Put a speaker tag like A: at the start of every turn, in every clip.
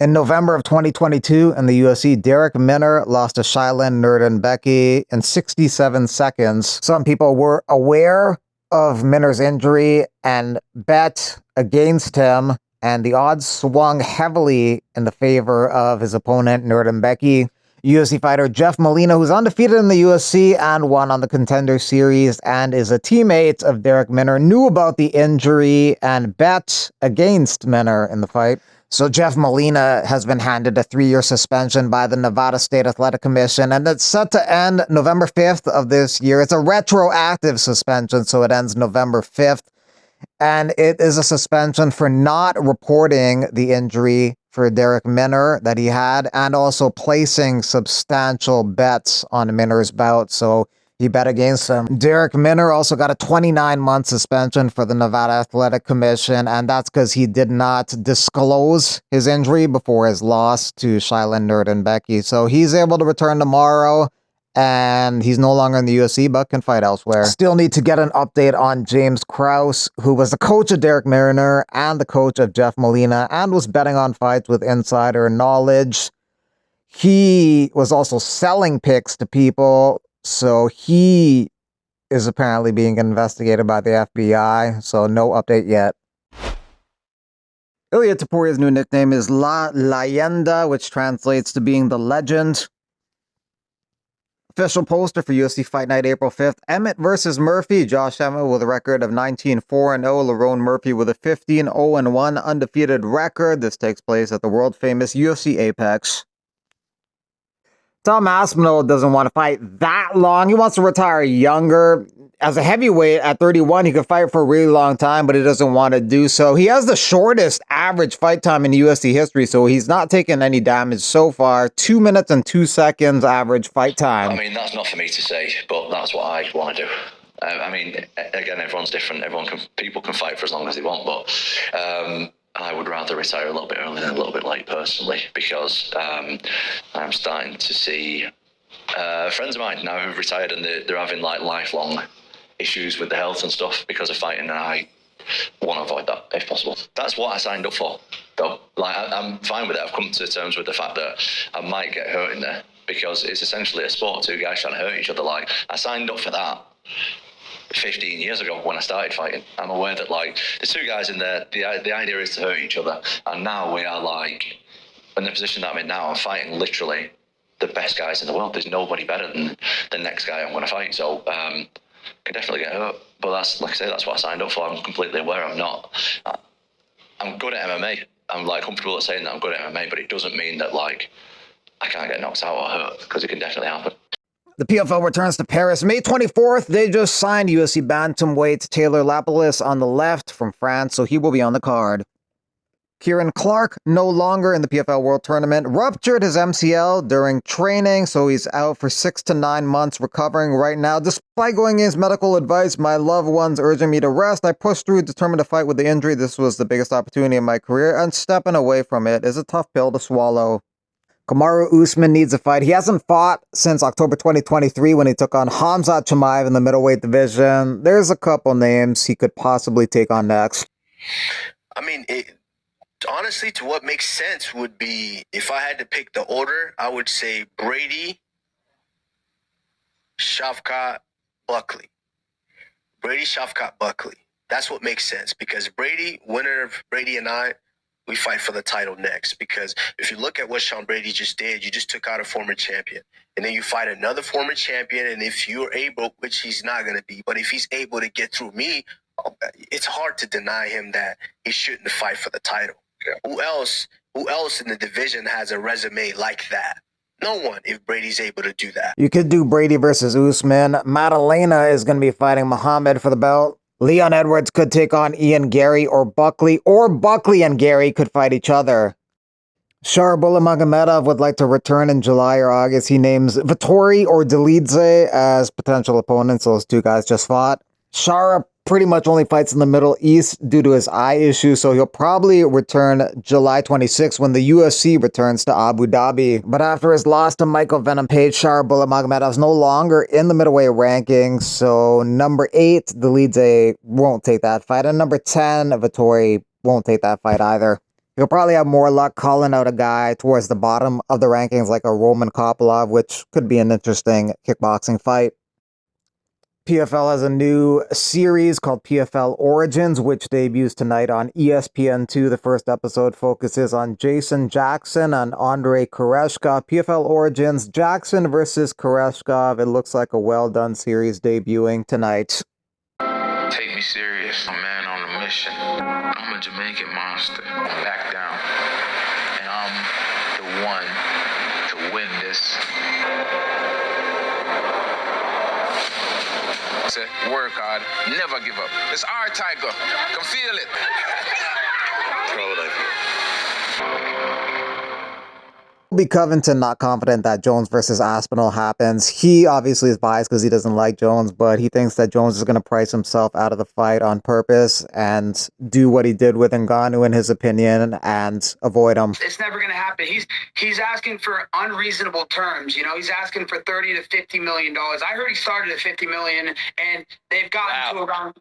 A: In November of 2022 in the UFC, Derek Minner lost to Shailin Nurdenbecki in 67 seconds. Some people were aware of Minner's injury and bet against him, and the odds swung heavily in the favor of his opponent, Nurdenbecki. UFC fighter Jeff Molina, who's undefeated in the UFC and won on the Contender Series and is a teammate of Derek Minner, knew about the injury and bet against Minner in the fight. So Jeff Molina has been handed a 3-year suspension by the Nevada State Athletic Commission, and it's set to end November 5th of this year. It's a retroactive suspension, so it ends November 5th. And it is a suspension for not reporting the injury for Derek Minner that he had, and also placing substantial bets on Minner's bout. So he bet against him. Derek Minner also got a 29-month suspension for the Nevada Athletic Commission, and that's because he did not disclose his injury before his loss to Shailin Nurdenbecki. So he's able to return tomorrow, and he's no longer in the UFC, but can fight elsewhere. Still need to get an update on James Krause, who was the coach of Derek Minner and the coach of Jeff Molina, and was betting on fights with insider knowledge. He was also selling picks to people, so he is apparently being investigated by the FBI, so no update yet. Ilia Topuria's new nickname is La Leyenda, which translates to being the legend. Official poster for UFC Fight Night April 5th, Emmett versus Murphy. Josh Emmett with a record of 19-4-0, Lerone Murphy with a 15-0-1 undefeated record. This takes place at the world-famous UFC Apex. Tom Aspinall doesn't want to fight that long. He wants to retire younger. As a heavyweight at 31, he could fight for a really long time, but he doesn't want to do so. He has the shortest average fight time in UFC history, so he's not taken any damage so far. 2 minutes and 2 seconds average fight time.
B: I mean, that's not for me to say, but that's what I want to do. I mean, again, everyone's different. People can fight for as long as they want, but I would rather retire a little bit early than a little bit late, personally, because I'm starting to see friends of mine now who've retired, and they're having like lifelong issues with the health and stuff because of fighting, and I want to avoid that if possible. That's what I signed up for, though. Like, I'm fine with it. I've come to terms with the fact that I might get hurt in there, because it's essentially a sport, two guys trying to hurt each other. Like, I signed up for that 15 years ago when I started fighting. I'm aware that, like, the two guys in there, the idea is to hurt each other, and now we are, like, in the position that I'm in now, I'm fighting literally the best guys in the world. There's nobody better than the next guy I'm going to fight, so can definitely get hurt. But that's, like I say, that's what I signed up for. I'm completely aware I'm good at MMA. I'm, like, comfortable at saying that I'm good at MMA, but it doesn't mean that, like, I can't get knocked out or hurt, because it can definitely happen.
A: The PFL returns to Paris May 24th. They just signed UFC bantamweight Taylor Lapalus on the left from France, so he will be on the card. Kieran Clark, no longer in the PFL World Tournament, ruptured his MCL during training, so he's out for 6 to 9 months recovering right now. Despite going against medical advice, my loved ones urging me to rest, I pushed through, determined to fight with the injury. This was the biggest opportunity in my career, and stepping away from it is a tough pill to swallow. Kamaru Usman needs a fight. He hasn't fought since October 2023 when he took on Khamzat Chimaev in the middleweight division. There's a couple names he could possibly take on next.
C: I mean, honestly, to what makes sense would be, if I had to pick the order, I would say Brady, Shavkat, Buckley. Brady, Shavkat, Buckley. That's what makes sense, because Brady, winner of Brady and I, we fight for the title next. Because if you look at what Sean Brady just did, you just took out a former champion. And then you fight another former champion, and if you're able, which he's not going to be, but if he's able to get through me, it's hard to deny him that he shouldn't fight for the title. Yeah. Who else in the division has a resume like that? No one, if Brady's able to do that.
A: You could do Brady versus Usman. Madalena is going to be fighting Muhammad for the belt. Leon Edwards could take on Ian Gary or Buckley and Gary could fight each other. Sharabullah Magomedov would like to return in July or August. He names Vittori or Delidze as potential opponents. Those two guys just fought. Shara pretty much only fights in the Middle East due to his eye issue, so he'll probably return July 26 when the UFC returns to Abu Dhabi. But after his loss to Michael Venom Page, Sharabullah Magomedov's no longer in the middleweight rankings, so number 8, Delidze won't take that fight, and number 10, Vittori won't take that fight either. He'll probably have more luck calling out a guy towards the bottom of the rankings like a Roman Kopylov, which could be an interesting kickboxing fight. PFL has a new series called PFL Origins, which debuts tonight on ESPN2. The first episode focuses on Jason Jackson and Andrei Koreshkov. PFL Origins, Jackson versus Koreshkov. It looks like a well-done series debuting tonight.
D: Take me serious. I'm a man on a mission. I'm a Jamaican monster. Back down. And I'm the one to win this. Work hard, never give up. It's our tiger. Can feel it.
A: Colby Covington not confident that Jones versus Aspinall happens. He obviously is biased because he doesn't like Jones, but he thinks that Jones is going to price himself out of the fight on purpose and do what he did with Ngannou in his opinion and avoid him.
E: It's never going to happen. He's asking for unreasonable terms. You know, he's asking for $30 to $50 million. I heard he started at $50 million, and they've gotten to around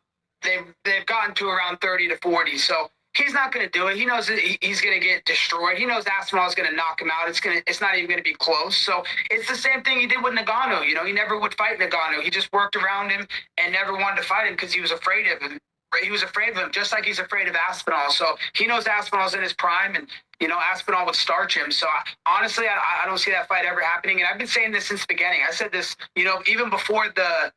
E: they've gotten to around 30 to 40. So he's not going to do it. He knows that he's going to get destroyed. He knows Aspinall is going to knock him out. It's not even going to be close. So it's the same thing he did with Ngannou. You know, he never would fight Ngannou. He just worked around him and never wanted to fight him because he was afraid of him. He was afraid of him, just like he's afraid of Aspinall. So he knows Aspinall's in his prime, and you know Aspinall would starch him. So honestly, I don't see that fight ever happening. And I've been saying this since the beginning. I said this, you know, even before the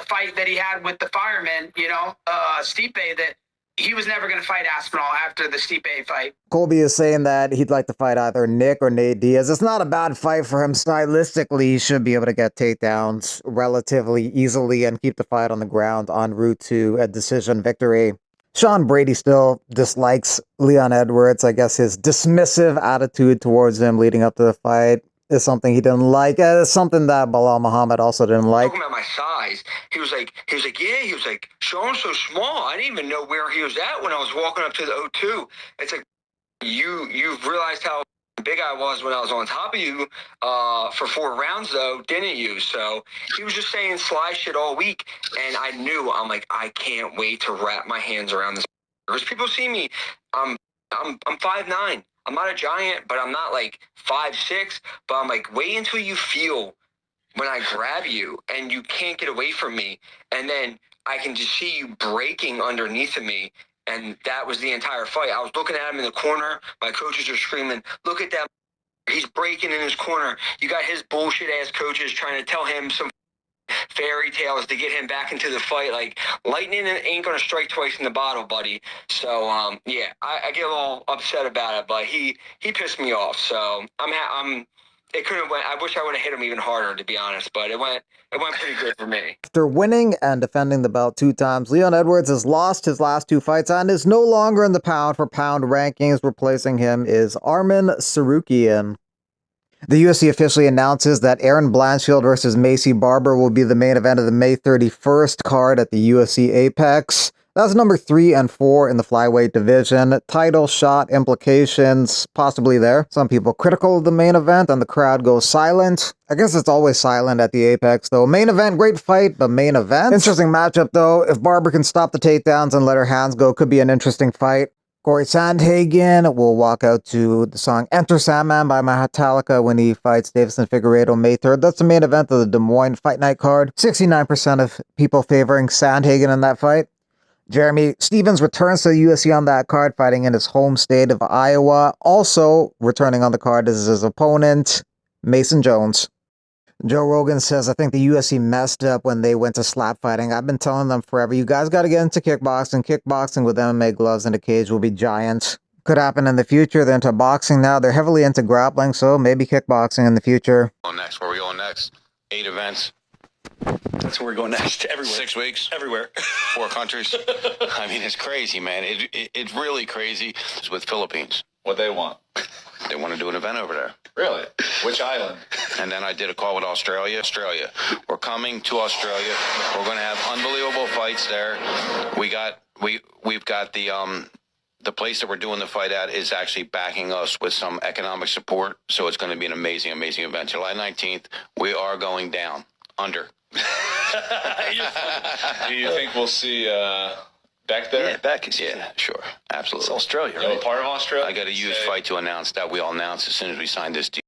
E: fight that he had with the fireman, you know, Stipe, that he was never going to fight Aspinall after the Stipe fight.
A: Colby is saying that he'd like to fight either Nick or Nate Diaz. It's not a bad fight for him. Stylistically, he should be able to get takedowns relatively easily and keep the fight on the ground en route to a decision victory. Sean Brady still dislikes Leon Edwards. I guess his dismissive attitude towards him leading up to the fight is something he didn't like. It's something that Bilal Muhammad also didn't like.
F: Talking about my size, he was like, Sean's so small. I didn't even know where he was at when I was walking up to the O2. It's like, you've realized how big I was when I was on top of you for 4 rounds, though, didn't you? So he was just saying sly shit all week, and I'm like, I can't wait to wrap my hands around this. Because people see me, I'm 5'9". I'm not a giant, but I'm not like 5'6". But I'm like, wait until you feel when I grab you and you can't get away from me. And then I can just see you breaking underneath of me. And that was the entire fight. I was looking at him in the corner. My coaches are screaming, look at that. He's breaking in his corner. You got his bullshit ass coaches trying to tell him some fairy tales to get him back into the fight. Like, lightning ain't gonna strike twice in the bottle, buddy. So yeah, I get a little upset about it, but he pissed me off. So it could have went. I wish I would have hit him even harder, to be honest, but it went pretty good for me.
A: After winning and defending the belt 2 times, Leon Edwards has lost his last 2 fights and is no longer in the pound-for-pound rankings. Replacing him is Arman Sarukian. The UFC officially announces that Aaron Blanchfield versus Macy Barber will be the main event of the May 31st card at the UFC Apex. That's number 3 and 4 in the flyweight division. Title shot implications possibly there. Some people critical of the main event and the crowd goes silent. I guess it's always silent at the Apex though. Main event, great fight, but main event? Interesting matchup though. If Barber can stop the takedowns and let her hands go, could be an interesting fight. Corey Sandhagen will walk out to the song Enter Sandman by Metallica when he fights Davison Figueiredo May 3rd. That's the main event of the Des Moines Fight Night card. 69% of people favoring Sandhagen in that fight. Jeremy Stevens returns to the UFC on that card, fighting in his home state of Iowa. Also returning on the card is his opponent, Mason Jones. Joe Rogan says, I think the UFC messed up when they went to slap fighting. I've been telling them forever, you guys got to get into kickboxing. Kickboxing with MMA gloves and a cage will be giant. Could happen in the future. They're into boxing now. They're heavily into grappling, so maybe kickboxing in the future.
G: Next, where are we going next? 8 events.
H: That's where we're going next. Everywhere.
G: 6 weeks.
H: Everywhere.
G: 4 countries. I mean, it's crazy, man. It's really crazy. It's with Philippines.
H: What they want.
G: They want to do an event over there.
H: Really? Which island?
G: And then I did a call with Australia. We're coming to Australia. We're going to have unbelievable fights there. We've got the place that we're doing the fight at is actually backing us with some economic support. So it's going to be an amazing, amazing event. July 19th, we are going down under.
H: Do you think we'll see Beck there?
G: Yeah, Beck is. Yeah, sure. Absolutely.
H: It's Australia, right?
G: Part of Australia. I got a huge fight to announce that we'll announce as soon as we sign this deal.